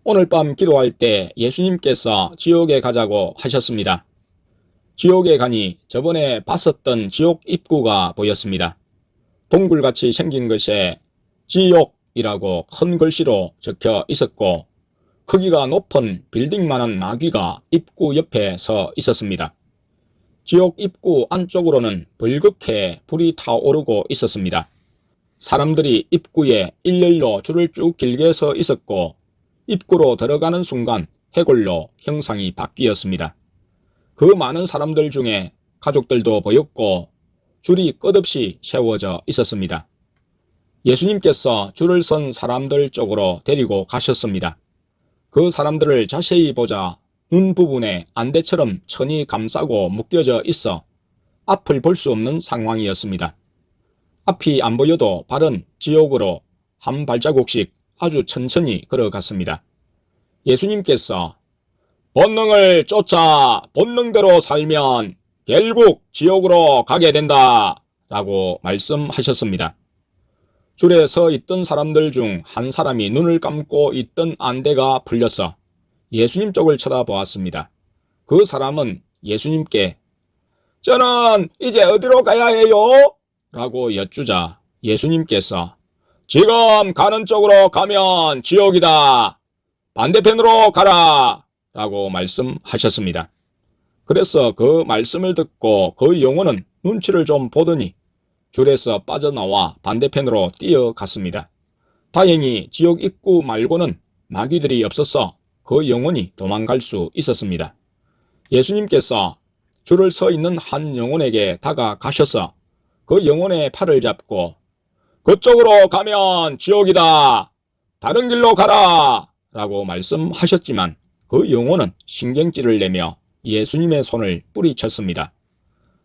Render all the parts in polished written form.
오늘 밤 기도할 때 예수님께서 지옥에 가자고 하셨습니다. 지옥에 가니 저번에 봤었던 지옥 입구가 보였습니다. 동굴같이 생긴 것에 지옥이라고 큰 글씨로 적혀 있었고 크기가 높은 빌딩만한 마귀가 입구 옆에 서 있었습니다. 지옥 입구 안쪽으로는 벌겋게 불이 타오르고 있었습니다. 사람들이 입구에 일렬로 줄을 쭉 길게 서 있었고 입구로 들어가는 순간 해골로 형상이 바뀌었습니다. 그 많은 사람들 중에 가족들도 보였고 줄이 끝없이 세워져 있었습니다. 예수님께서 줄을 선 사람들 쪽으로 데리고 가셨습니다. 그 사람들을 자세히 보자 눈 부분에 안대처럼 천이 감싸고 묶여져 있어 앞을 볼 수 없는 상황이었습니다. 앞이 안 보여도 발은 지옥으로 한 발자국씩 아주 천천히 걸어갔습니다. 예수님께서 본능을 쫓아 본능대로 살면 결국 지옥으로 가게 된다 라고 말씀하셨습니다. 줄에 서 있던 사람들 중 한 사람이 눈을 감고 있던 안대가 풀려서 예수님 쪽을 쳐다보았습니다. 그 사람은 예수님께 저는 이제 어디로 가야 해요? 라고 여쭈자 예수님께서 지금 가는 쪽으로 가면 지옥이다. 반대편으로 가라. 라고 말씀하셨습니다. 그래서 그 말씀을 듣고 그 영혼은 눈치를 좀 보더니 줄에서 빠져나와 반대편으로 뛰어갔습니다. 다행히 지옥 입구 말고는 마귀들이 없어서 그 영혼이 도망갈 수 있었습니다. 예수님께서 줄을 서 있는 한 영혼에게 다가가셔서 그 영혼의 팔을 잡고 그쪽으로 가면 지옥이다. 다른 길로 가라. 라고 말씀하셨지만 그 영혼은 신경질을 내며 예수님의 손을 뿌리쳤습니다.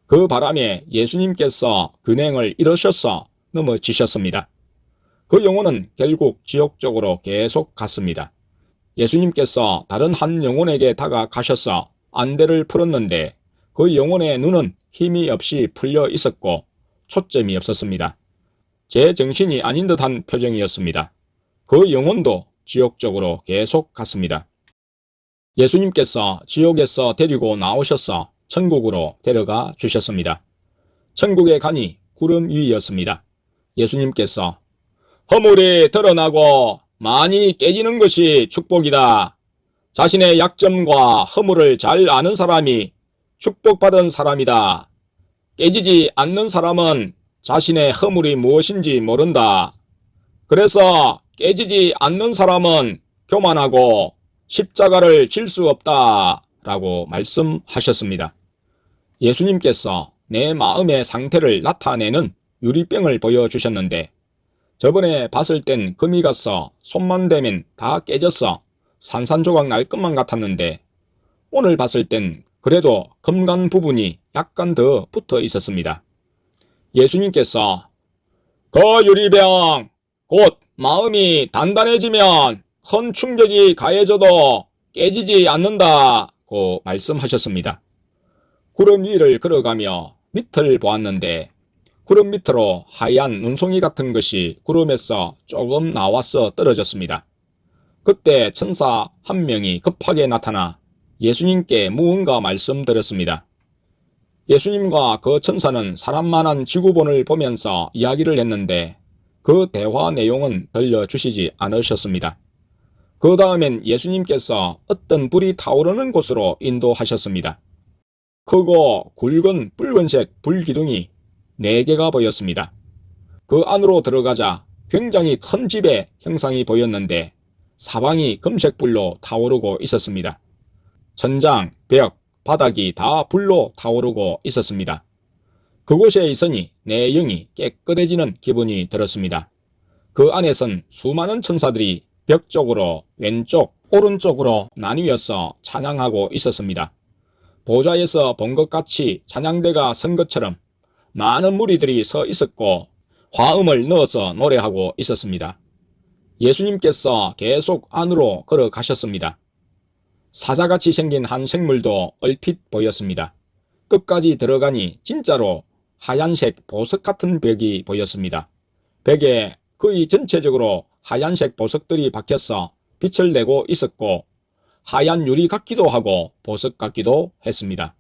그 바람에 예수님께서 근행을 잃으셔서 넘어지셨습니다. 그 영혼은 결국 지옥 쪽으로 계속 갔습니다. 예수님께서 다른 한 영혼에게 다가가셔서 안대를 풀었는데 그 영혼의 눈은 힘이 없이 풀려 있었고 초점이 없었습니다. 제 정신이 아닌 듯한 표정이었습니다. 그 영혼도 지옥 쪽으로 계속 갔습니다. 예수님께서 지옥에서 데리고 나오셔서 천국으로 데려가 주셨습니다. 천국에 가니 구름 위였습니다. 예수님께서 허물이 드러나고 많이 깨지는 것이 축복이다. 자신의 약점과 허물을 잘 아는 사람이 축복받은 사람이다. 깨지지 않는 사람은 자신의 허물이 무엇인지 모른다. 그래서 깨지지 않는 사람은 교만하고 십자가를 질 수 없다. 라고 말씀하셨습니다. 예수님께서 내 마음의 상태를 나타내는 유리병을 보여주셨는데 저번에 봤을 땐 금이 가서 손만 대면 다 깨져서 산산조각 날 것만 같았는데 오늘 봤을 땐 그래도 금간 부분이 약간 더 붙어 있었습니다. 예수님께서 그 유리병 곧 마음이 단단해지면 큰 충격이 가해져도 깨지지 않는다고 말씀하셨습니다. 구름 위를 걸어가며 밑을 보았는데 구름 밑으로 하얀 눈송이 같은 것이 구름에서 조금 나와서 떨어졌습니다. 그때 천사 한 명이 급하게 나타나 예수님께 무언가 말씀드렸습니다. 예수님과 그 천사는 사람 많은 지구본을 보면서 이야기를 했는데 그 대화 내용은 들려주시지 않으셨습니다. 그 다음엔 예수님께서 어떤 불이 타오르는 곳으로 인도하셨습니다. 크고 굵은 붉은색 불기둥이 4개가 보였습니다. 그 안으로 들어가자 굉장히 큰 집의 형상이 보였는데 사방이 금색불로 타오르고 있었습니다. 천장, 벽, 바닥이 다 불로 타오르고 있었습니다. 그곳에 있으니 내 영이 깨끗해지는 기분이 들었습니다. 그 안에선 수많은 천사들이 벽 쪽으로 왼쪽, 오른쪽으로 나뉘어서 찬양하고 있었습니다. 보좌에서 본 것 같이 찬양대가 선 것처럼 많은 무리들이 서 있었고 화음을 넣어서 노래하고 있었습니다. 예수님께서 계속 안으로 걸어가셨습니다. 사자같이 생긴 한 생물도 얼핏 보였습니다. 끝까지 들어가니 진짜로 하얀색 보석 같은 벽이 보였습니다. 벽에 거의 전체적으로 하얀색 보석들이 박혀서 빛을 내고 있었고 하얀 유리 같기도 하고 보석 같기도 했습니다.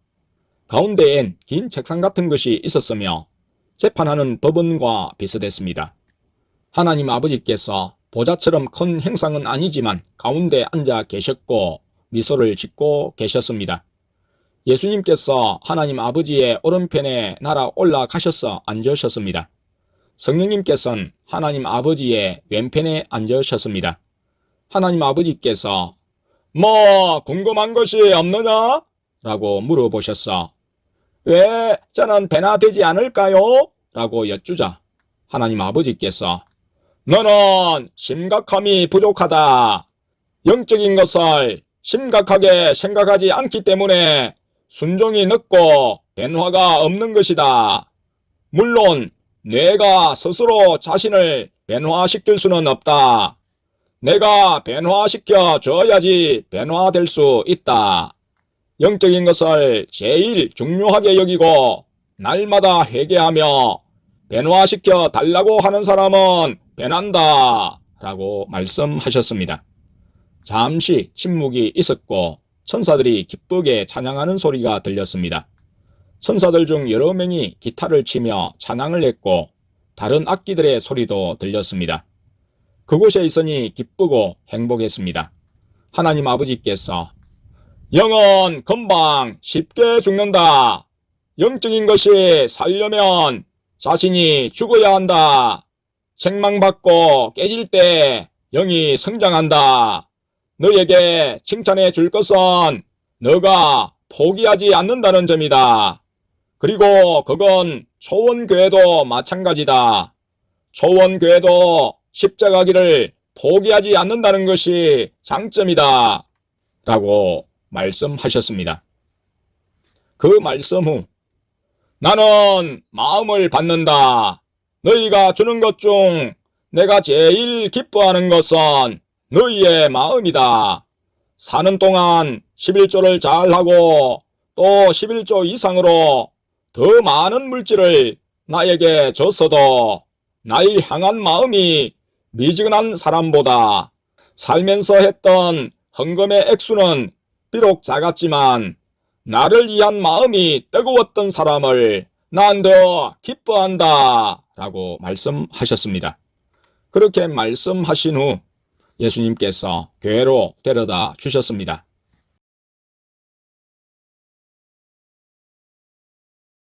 가운데엔 긴 책상 같은 것이 있었으며 재판하는 법원과 비슷했습니다. 하나님 아버지께서 보좌처럼 큰 형상은 아니지만 가운데 앉아 계셨고 미소를 짓고 계셨습니다. 예수님께서 하나님 아버지의 오른편에 날아 올라가셔서 앉으셨습니다. 성령님께서는 하나님 아버지의 왼편에 앉으셨습니다. 하나님 아버지께서 뭐 궁금한 것이 없느냐? 라고 물어보셨어. 왜 저는 배나 되지 않을까요? 라고 여쭈자 하나님 아버지께서 너는 심각함이 부족하다. 영적인 것을 심각하게 생각하지 않기 때문에 순종이 늦고 변화가 없는 것이다. 물론 내가 스스로 자신을 변화시킬 수는 없다. 내가 변화시켜 줘야지 변화될 수 있다. 영적인 것을 제일 중요하게 여기고 날마다 회개하며 변화시켜 달라고 하는 사람은 변한다. 라고 말씀하셨습니다. 잠시 침묵이 있었고 천사들이 기쁘게 찬양하는 소리가 들렸습니다. 천사들 중 여러 명이 기타를 치며 찬양을 했고 다른 악기들의 소리도 들렸습니다. 그곳에 있으니 기쁘고 행복했습니다. 하나님 아버지께서 영은 금방 쉽게 죽는다. 영적인 것이 살려면 자신이 죽어야 한다. 책망받고 깨질 때 영이 성장한다. 너에게 칭찬해 줄 것은 너가 포기하지 않는다는 점이다. 그리고 그건 초원교회도 마찬가지다. 초원교회도 십자가기를 포기하지 않는다는 것이 장점이다. 라고 말씀하셨습니다. 그 말씀 후 나는 마음을 받는다. 너희가 주는 것 중 내가 제일 기뻐하는 것은 너희의 마음이다. 사는 동안 11조를 잘하고 또 11조 이상으로 더 많은 물질을 나에게 줬어도 날 향한 마음이 미지근한 사람보다 살면서 했던 헌금의 액수는 비록 작았지만 나를 위한 마음이 뜨거웠던 사람을 난 더 기뻐한다. 라고 말씀하셨습니다. 그렇게 말씀하신 후 예수님께서 교회로 데려다 주셨습니다.